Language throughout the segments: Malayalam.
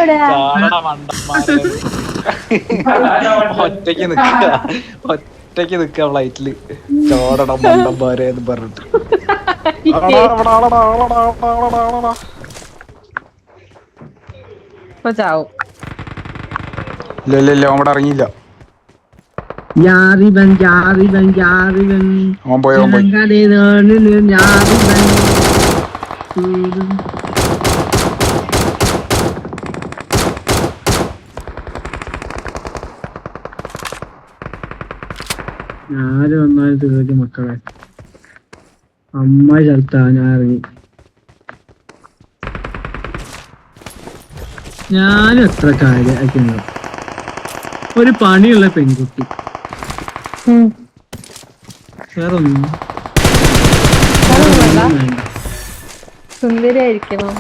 ചാടണ മണ്ടന്മാരെ ഒറ്റയ്ക്ക് നിക്ക ഫ്ലൈറ്റില് ചോടണം മണ്ടന്മാരെ എന്ന് പറഞ്ഞിട്ട് ചാവും. ഇല്ല അവിടെ ഇറങ്ങിയില്ല. ഓൻ പോയി ഞാന് വന്നാലും തീർച്ച മക്കളെ അമ്മ സ്ഥലത്താ ഞാൻ ഇറങ്ങി. ഞാനും എത്ര കാര്യമാക്കുന്നു. ഒരു പണിയുള്ള പെൺകുട്ടി വേറൊന്നും സുന്ദരിയായിരിക്കണോ?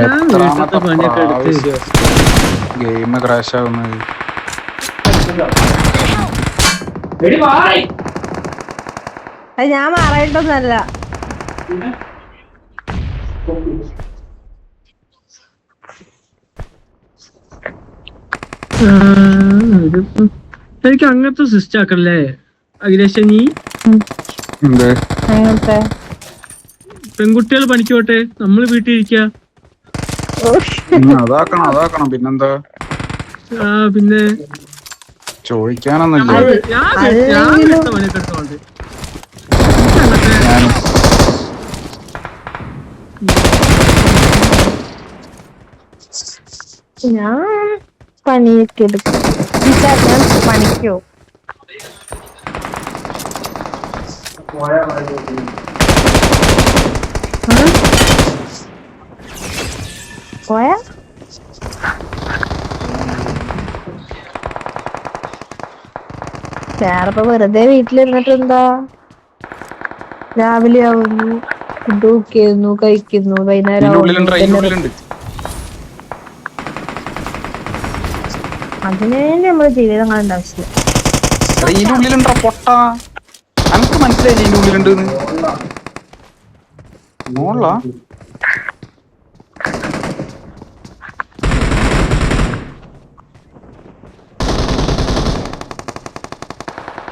എത്രാമത്തെ പണിയൊക്കെ എടുത്ത് ഗെയിം ക്രാഷ് ആവുന്നത്. അത് ഞാൻ മാറായിട്ടൊന്നല്ല. എനിക്ക് അങ്ങനത്തെ സിസ്റ്റം ആക്കല്ലേ അഖിലേഷ്. നീ അങ്ങനത്തെ പെൺകുട്ടികൾ പണിക്കോട്ടെ, നമ്മള് വീട്ടിലിരിക്ക. അതാക്കണം പിന്നെന്താ. പിന്നെ ചോദിക്കാനൊന്നുമില്ല. പണിയൊക്കെ എടുത്തോണ്ട് ഞാൻ പണിയൊക്കെ എടുക്കും. ഞാൻ പണിക്കോ പോയാ വേറെപ്പോ വെറുതെ വീട്ടിലിരുന്നിട്ട് എന്താ. രാവിലെ ആവുന്നു, ഫുഡ് കുക്ക് ചെയ്യുന്നു, കഴിക്കുന്നു, വൈകുന്നേരം ആവുന്നു. അതിനുവേണ്ടി നമ്മള് ജീവിതം കാണേണ്ട ആവശ്യമില്ല. ഇതിനുള്ളിലുണ്ടോ പൊട്ട? എനിക്ക് മനസ്സിലായില്ല ഇതിന്റെ ഉള്ളിലുണ്ട്. മോളാ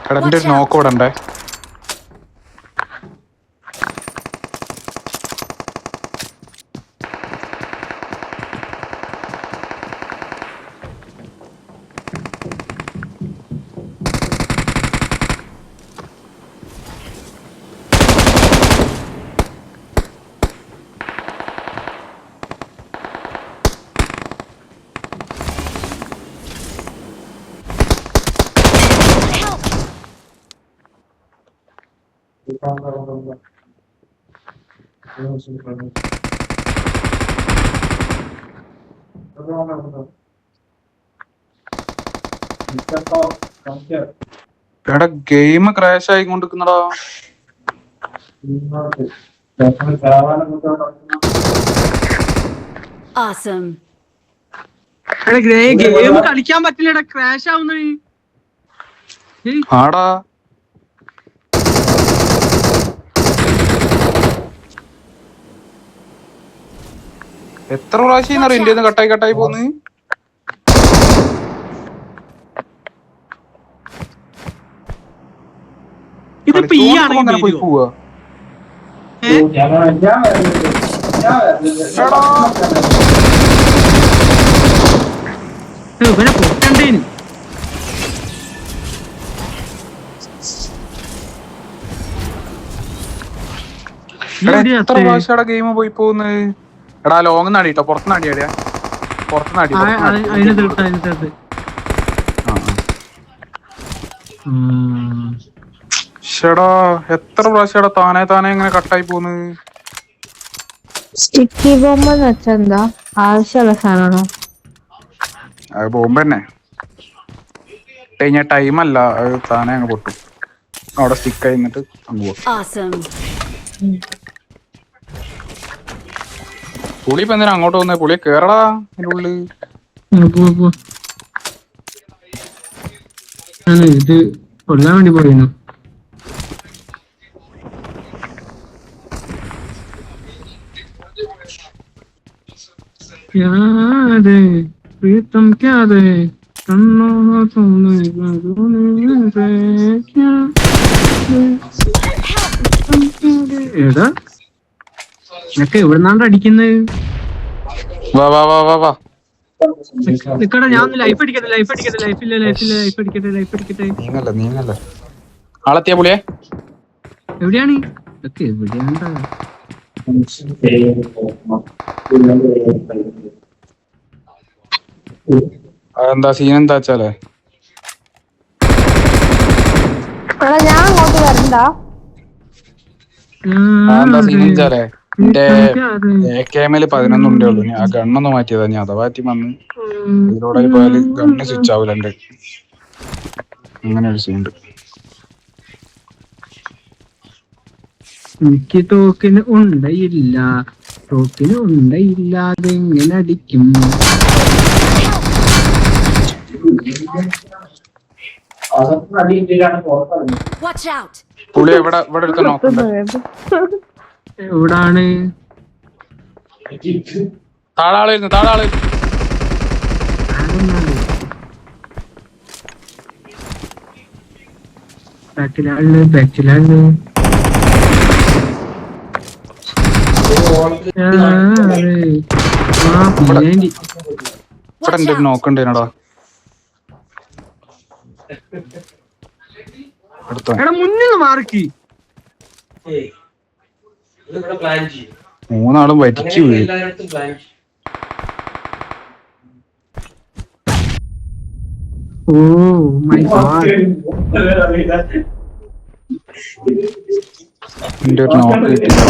കടന്റെ ഒരു നോക്കോടണ്ടേ. എടാ ഗെയിം ക്രാഷ് ആയിക്കൊണ്ടിരിക്കുന്നടാ. ഗെയിം കളിക്കാൻ പറ്റില്ലടാ, ക്രാഷ് ആവുന്ന. ആടാ എത്ര പ്രാവശ്യം അറിയാം ഇന്ത്യന്ന് കട്ടായി പോന്ന്. ഇതിപ്പോ പോയി പോവാ. ഇവനെ പൊട്ടണ്ടേന്. എത്ര പ്രാവശ്യം ഗെയിം പോയി പോകുന്നത്. എടാ ലോങ് നാടിട്ടോ, പുറത്തുനിന്ന് അടിയാടിയാ, പുറത്തുനിന്ന് അടി. ഷെടാ എത്ര പ്രാവശ്യം താനെ ഇങ്ങനെ കട്ടായി പോന്ന്. സ്റ്റിക്കി ബോംബ് എന്ന് വെച്ചാ എന്താ? ആവശ്യമുള്ള സാധനമാണോ? അത് ബോംബ് തന്നെ. കഴിഞ്ഞ ടൈമല്ല, അത് താനെ അങ്ങ് പൊട്ടും. അവിടെ സ്റ്റിക്ക് കഴിഞ്ഞിട്ട് അങ്ങ് പൊട്ടും. പുളി ഇപ്പൊ എന്തിനാ അങ്ങോട്ട് വന്നേ? പുളിയെ കേറടാ അതിന്റെ ഉള്ളിൽ. ഇത് കൊല്ലാൻ വേണ്ടി പറയുന്നു. യാദേ പ്രീതം ക്യാദേ എടാ നിനക്ക് എവിടുന്നാണ്ട് അടിക്കുന്നത്? വാ വാ വാ വാ വാ. നിക്കടാ, ഞാൻ ഒന്ന് ലൈഫ് അടിക്കട്ടെ. ലൈഫ് അടിക്കട്ടെ. നീങ്ങല്ല. ആളെത്തിയ പുള്ളിയെ എവിടെയാണ് ഇതൊക്കെ? എവിടെയാണ്ടാ? അതെന്താ സീൻ എന്താ വെച്ചാലേ ഞാൻ അങ്ങോട്ട് വരണ്ട. അതെന്താ സീൻ വെച്ചാലേ എന്റെ AKM-ല് 11 ഉണ്ടേ ഉള്ളൂ. ഞാൻ ഗണ്ണൊന്ന് മാറ്റിയതാ. ഞാൻ അഥവാ വന്ന് ഇതിലൂടെ പോയാല് ഗണ്ണ് സ്വിച്ച് ആവൂലണ്ട്. അങ്ങനെ ഒരു സീൻ ഉണ്ട്. എനിക്ക് തോക്കിന് ഉണ്ടയില്ലാതെ എങ്ങനെ അടിക്കും? പുള്ളി ഇവിടെ എടുത്ത് നോക്കണ്ട. എവിടാണ്? താഴാള് ബാക്കിലാണ്. ഇവിടെ എന്റെ നോക്കണ്ടേനടാ. മുന്നിൽ മാർക്ക്. മൂന്നാളും വറ്റിച്ചു പോയി. Oh my God. എന്റെ ഒരു നോക്ക് കിട്ടില്ല.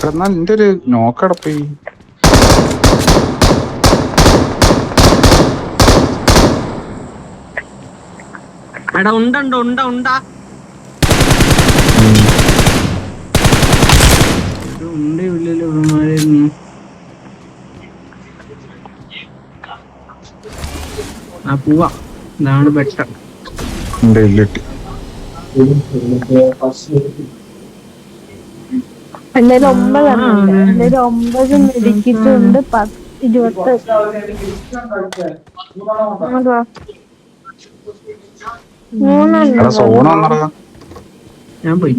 എന്നാൽ എന്റെ ഒരു നോക്കടപ്പോയി. എടാ ഉണ്ടാ ഉണ്ടല്ലോ. പോവാ. ഇതാണ് ബെറ്റർ. എന്തായാലും 9 മെഡിക്കിട്ടുണ്ട്. 20 സോണ ഞാൻ പോയി.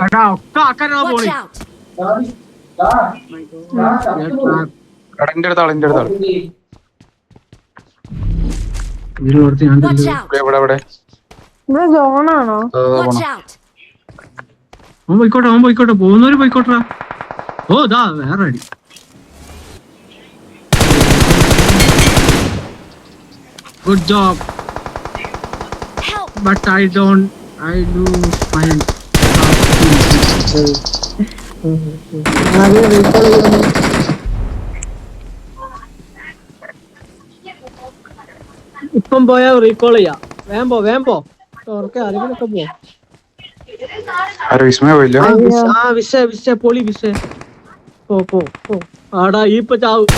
എടാ ഒക്കെ ആക്കാനാ പോണേ. എന്റെ അടുത്താള് ഇതിലോർത്ത് ഞാൻ എവിടെ ഇവിടെ സോണാണോ? അവൻ പോയിക്കോട്ടെ. പോകുന്നവര് പോയിക്കോട്ടെ. ഓ ദാ വേറെ അടി. Good job. But I do fine. ഇപ്പം പോയാ റീകോൾ ചെയ്യാം. വേം പോ. അതിനൊക്കെ പോ. വിസ പൊളി വിസ. പോ. ആടാ ഇപ്പൊ ചാവും.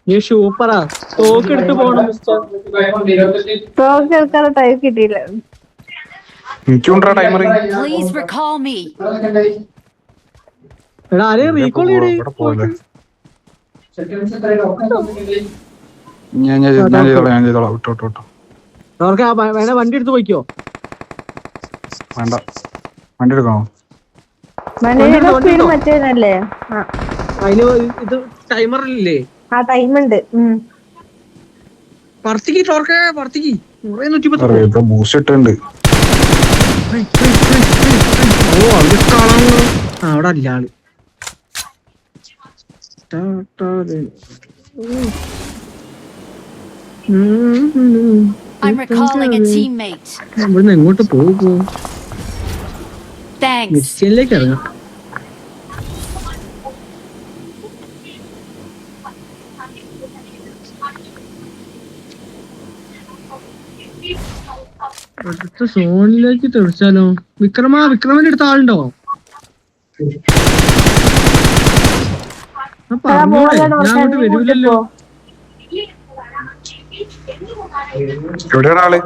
നീ സൂപ്പറാ. തോക്കെടുത്ത് പോണം മിസ്റ്റർ. തോക്കെടുക്കാതെ ടൈം കിട്ടിയില്ല. എടാ ആരെയും റീകോൾ ചെയ്യണേ. ഞാൻ ചെയ്തോളാം. വിട്ടോ. വേണേ വണ്ടി എടുത്ത് പോയിക്കോ. വേണ്ട, വണ്ടി എടുക്കണോ? മറ്റേതല്ലേ? അതിന് ഇത് ടൈമറില്ലേ? ആ ടൈമുണ്ട്. പറത്തിക്ക് ബൂസ്റ്റ് ഇട്ടുണ്ട്. ഓ അവിടെ കാണാമല്ലോ. അവിടെ അല്ല ആള്. ഇവിടുന്ന് എങ്ങോട്ട് പോകും? മിഷനിലേക്ക് ഇറങ്ങാം. അടുത്ത സോണിലേക്ക് തെളിച്ചാലോ? വിക്രമന്റെ അടുത്ത ആളുണ്ടോ? പറഞ്ഞോളെ, ഞാൻ അങ്ങോട്ട് വരൂലല്ലോ. എവിടെയാണ് ആള്?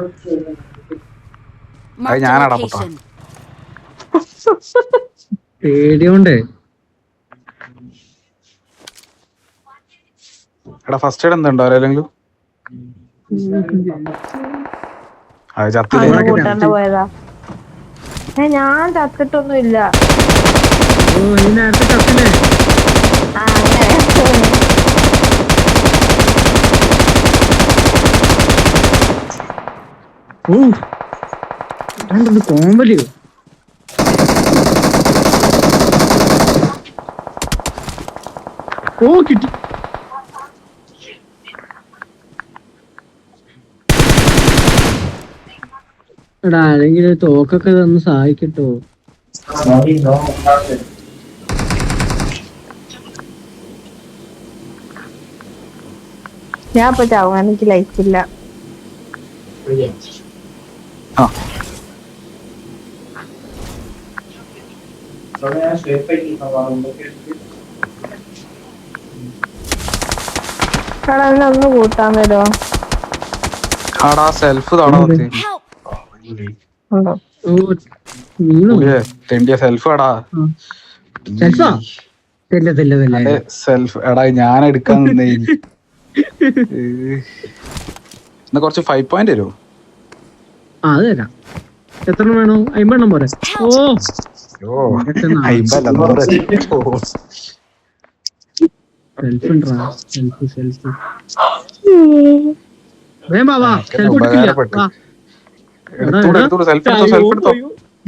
അത് ഞാനാടാ പൊട്ടാ. പേടിയോണ്ടേ. എടാ ഫസ്റ്റ് എയ്ഡ് എന്തുണ്ടോ ആരെങ്കിലും? അത് ചത്തില്ലേ? കൂട്ടാണ്ട് പോയതാ. ഞാൻ ചത്തിട്ടൊന്നും ഇല്ല. ഓ, ഈ നേരത്തെ ചത്തില്ലേ? അങ്ങനെ ഓ, കോമ്പലിയോ? ഓ, കിട്ടി. എടാ, ആരെങ്കിലും തോക്കൊക്കെ തന്ന് സഹായിക്കട്ടോ. ഞാൻ ഇപ്പൊ ചാവും, എനിക്ക് ലൈഫില്ല. ആ ഒന്ന് കൂട്ടാൻ വരുമോ? ആടാ സെൽഫ് താടാ ഉണ്ടോ? ഓ, വീണോ? തെണ്ടിയ സെൽഫ് എടാ. സെൽഫാ? അതെ സെൽഫ് എടാ, ഞാൻ എടുക്കാൻ നിന്നേ. എന്നാ കുറച്ച് 5 പോയിന്റ് തരുമോ? അത് തരാം. എത്ര വേണോ? 50 പോരെ? ഓ,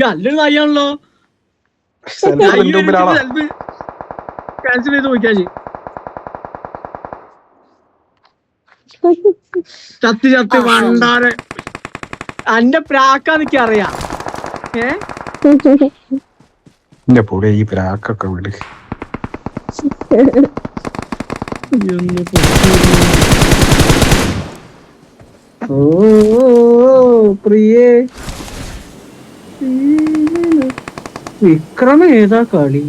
ഞാൻ ചത്തി വണ്ടാരെ. അന്റെ പ്രാക്കാന്നൊക്കെ അറിയാം. കൂടെ ഈ പ്രാക്കൊക്കെ വിട്. ഓ പ്രിയേ, വിക്രമ ഏതാ കളി?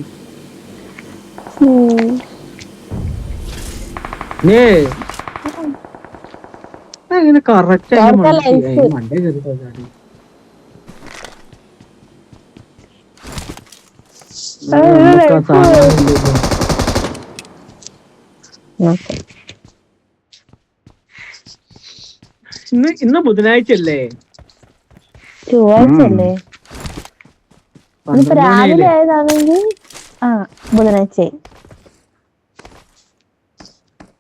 അങ്ങനെ കറക്റ്റ് മണ്ടേ കയറി. ഇന്ന് ബുധനാഴ്ച അല്ലേ? ചൊവ്വാഴ്ചല്ലേ? ഇന്നിപ്പോ രാവിലെ ആയതാണെങ്കിൽ ബുധനാഴ്ച.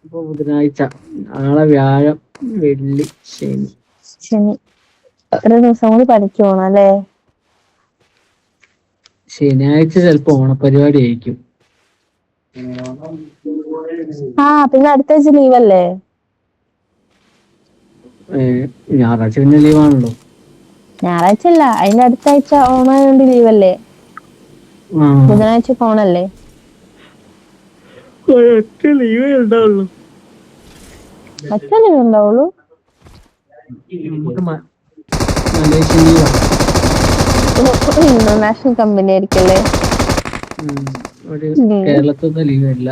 ഇപ്പൊ ബുധനാഴ്ച, നാളെ വ്യാഴം, വെള്ളി, ശനി. ഒരു ദിവസം കൂടി പണിക്ക് പോണം അല്ലേ? ശനിയാഴ്ച ചിലപ്പോ ഓണപരിപാടി ആയിരിക്കും. പിന്നെ അടുത്ത ആഴ്ച ലീവല്ലേ? ഞായറാഴ്ച പിന്നെ ലീവാണല്ലോ. ഞായറാഴ്ച അല്ല, അതിന്റെ അടുത്ത ആഴ്ച ഓണായോണ്ട് ലീവല്ലേ? ബുധനാഴ്ച ഓണല്ലേ? ഒറ്റ ലീവേ ഉണ്ടാവുള്ളൂ. ഒറ്റ ലീവ് ഉണ്ടാവുള്ളൂ. മലേഷ്യൻ ലീവാ. ഇന്റർനാഷണൽ കമ്പനി ആയിരിക്കല്ലേ? കേരളത്തിൽ ലീവില്ല.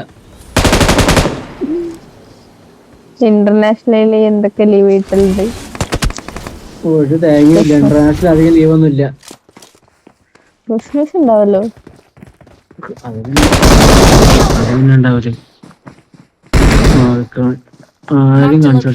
ഇന്റർനാഷണലി എന്തൊക്കെ ലീവ് കിട്ടലുണ്ട്? ഒരു തേങ്ങയില്ല. ഇന്റർനാഷണൽ അധികം ലീവൊന്നുമില്ല. ക്രിസ്മസ് ഉണ്ടാവല്ലോ. അതിനുണ്ടാവില്ല. ആരും കാണിച്ചു.